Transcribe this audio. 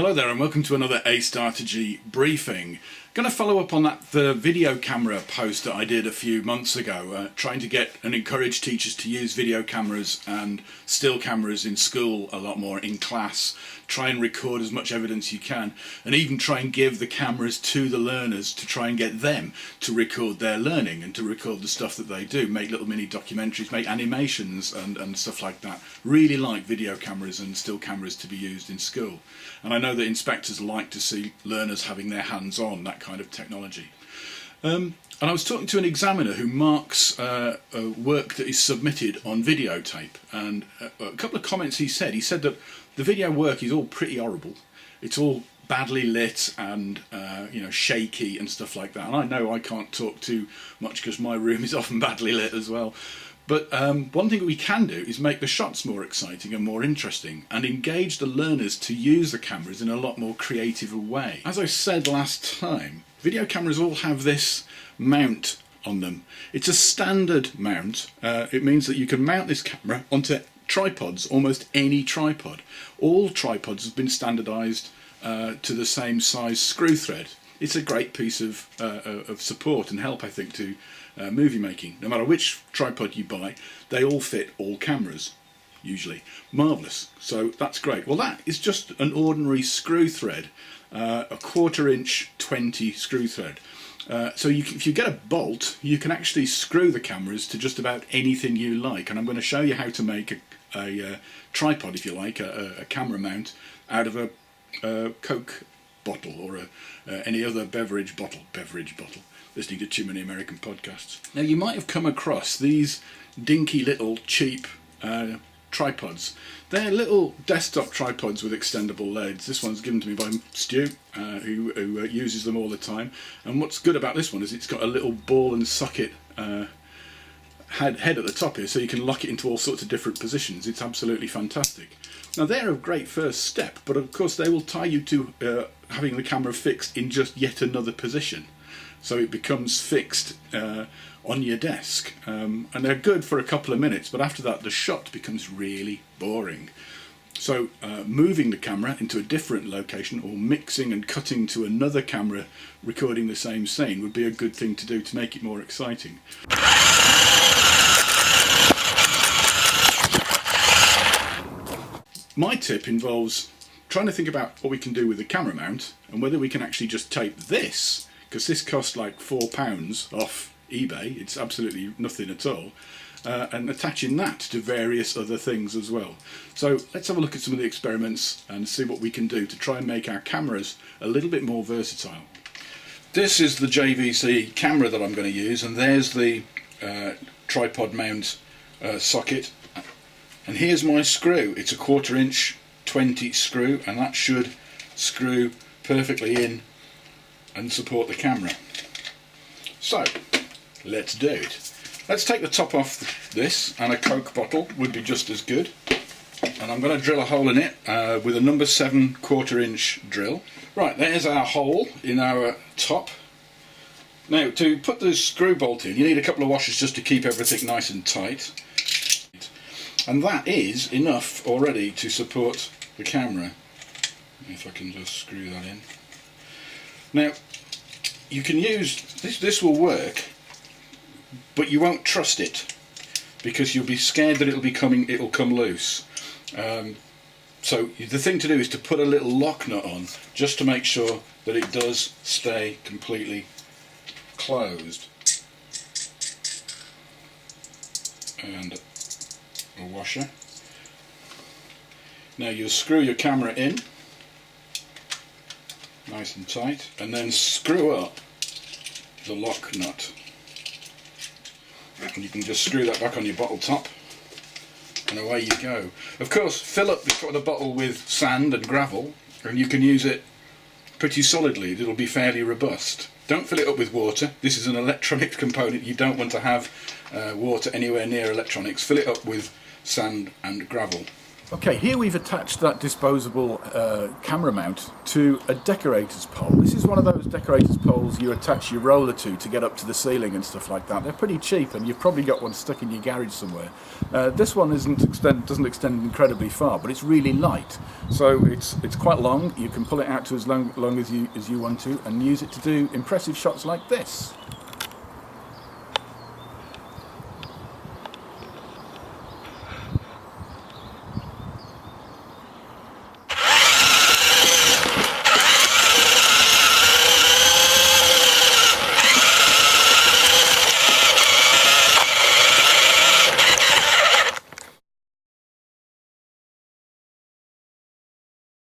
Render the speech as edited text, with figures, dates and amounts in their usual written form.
Hello there and welcome to another A-Strategy briefing. Going to follow up on the video camera post that I did a few months ago, trying to get and encourage teachers to use video cameras and still cameras in school a lot more in class. Try and record as much evidence you can, and even try and give the cameras to the learners to try and get them to record their learning and to record the stuff that they do, make little mini documentaries, make animations and stuff like that. Really like video cameras and still cameras to be used in school. And I know that inspectors like to see learners having their hands on that kind of technology. And I was talking to an examiner who marks work that is submitted on videotape, and a couple of comments he said that the video work is all pretty horrible. It's all badly lit and shaky and stuff like that. And I know I can't talk too much because my room is often badly lit as well. But one thing we can do is make the shots more exciting and more interesting and engage the learners to use the cameras in a lot more creative way. As I said last time, video cameras all have this mount on them. It's a standard mount. It means that you can mount this camera onto tripods, almost any tripod. All tripods have been standardised to the same size screw thread. It's a great piece of support and help, I think, to movie making. No matter which tripod you buy, they all fit all cameras, usually. Marvellous. So that's great. Well, that is just an ordinary screw thread, a 1/4 inch 20 screw thread. So if you get a bolt, you can actually screw the cameras to just about anything you like. And I'm going to show you how to make a tripod, if you like, a camera mount out of a Coke bottle or any other beverage bottle. Listening to too many American podcasts. Now, you might have come across these dinky little cheap tripods. They're little desktop tripods with extendable legs. This one's given to me by Stu, who uses them all the time. And what's good about this one is it's got a little ball and socket head at the top here, so you can lock it into all sorts of different positions. It's absolutely fantastic. Now, they're a great first step, but of course they will tie you to having the camera fixed in just yet another position. So it becomes fixed on your desk, and they're good for a couple of minutes, but after that the shot becomes really boring. So moving the camera into a different location or mixing and cutting to another camera recording the same scene would be a good thing to do to make it more exciting. My tip involves trying to think about what we can do with the camera mount and whether we can actually just tape this, because this costs like £4 off eBay. It's absolutely nothing at all, and attaching that to various other things as well. So let's have a look at some of the experiments and see what we can do to try and make our cameras a little bit more versatile. This is the JVC camera that I'm going to use, and there's the tripod mount socket, and here's my screw. It's a 1/4 inch 20 screw, and that should screw perfectly in and support the camera. So let's do it. Let's take the top off this, and a Coke bottle would be just as good. And I'm going to drill a hole in it with a number 7 1/4 inch drill. Right, there's our hole in our top. Now, to put the screw bolt in, you need a couple of washers just to keep everything nice and tight. And that is enough already to support the camera. If I can just screw that in. Now, you can use this will work, but you won't trust it because you'll be scared that it'll come loose. So the thing to do is to put a little lock nut on just to make sure that it does stay completely closed. And a washer. Now you'll screw your camera in nice and tight, and then screw up the lock nut, and you can just screw that back on your bottle top, and away you go. Of course, fill up the bottle with sand and gravel, and you can use it pretty solidly. It'll be fairly robust. Don't fill it up with water. This is an electronics component. You don't want to have water anywhere near electronics. Fill it up with sand and gravel. Okay, here we've attached that disposable camera mount to a decorator's pole. This is one of those decorator's poles you attach your roller to get up to the ceiling and stuff like that. They're pretty cheap, and you've probably got one stuck in your garage somewhere. This one doesn't extend incredibly far, but it's really light. So it's quite long. You can pull it out to as long as you want to and use it to do impressive shots like this.